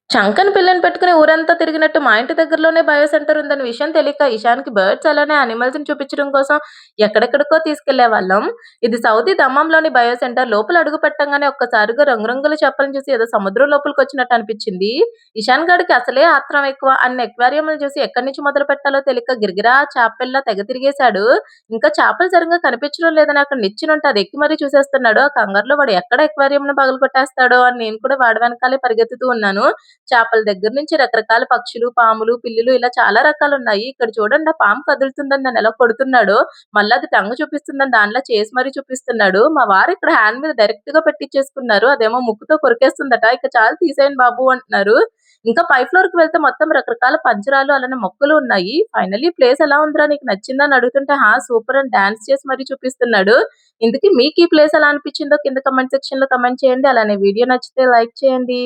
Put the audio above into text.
చంకన పిల్లని పెట్టుకుని ఊరంతా తిరిగినట్టు మా ఇంటి దగ్గరలోనే బయో సెంటర్ ఉందన్న విషయం తెలియక ఇషాన్‌కి బర్డ్స్ అలానే యానిమల్స్‌ని చూపించడం కోసం ఎక్కడెక్కడికో తీసుకెళ్ళేవాళ్ళం. ఇది సౌదీ దమ్మాంలోని బయో సెంటర్. లోపల అడుగు పెట్టంగానే ఒక్కసారిగా రంగురంగుల చేపలను చూసి ఏదో సముద్రం లోపలికొచ్చినట్టు అనిపించింది. ఇషాన్ గాడికి అసలే ఆత్రం ఎక్కువ. అన్ని అక్వేరియంలు చూసి ఎక్కడి నుంచి మొదలుపెట్టాలో తెలియక గిరగిరా చేపపిల్ల తెగ తిరిగేశాడు. ఇంకా చేపలు సరిగ్గా కనిపించడం లేదని అక్కడ నిచ్చెనుంటే అది ఎక్కి మరీ చూసేస్తున్నాడు. ఆ కంగారులో వాడు ఎక్కడ అక్వేరియంని పగలగొట్టేస్తాడో అని నేను కూడా వాడి వెనకాలే పరిగెత్తుతూ ఉన్నాను. చేపల దగ్గర నుంచి రకరకాల పక్షులు, పాములు, పిల్లులు ఇలా చాలా రకాలున్నాయి. ఇక్కడ చూడండి ఆ పాము కదులుతుందని నన్నెలా కొడుతున్నాడో, మళ్ళా అది టంగ్ చూపిస్తుందని దానిలా చేసి మరీ చూపిస్తున్నాడు. మా వారు ఇక్కడ హ్యాండ్ మీద డైరెక్ట్‌గా పెట్టిచ్చేసుకున్నారు. అదేమో ముక్కుతో కొరికేస్తుందట. "ఇక చాలు తీసేయండి బాబు" అంటున్నారు. ఇంకా పై ఫ్లోర్‌కి వెళ్తే మొత్తం రకరకాల పంజరాలు, అలానే మొక్కలు ఉన్నాయి. ఫైనల్లీ ప్లేస్ ఎలా ఉందిరా నీకు నచ్చిందా? అని అడుగుతుంటే, "హా! సూపర్" అని డాన్స్ చేసి మరీ చూపిస్తున్నాడు. ఇంతకీ మీకు ఈ ప్లేస్ ఎలా అనిపించిందో కింద కామెంట్ సెక్షన్‌లో కామెంట్ చేయండి. అలానే వీడియో నచ్చితే లైక్ చేయండి.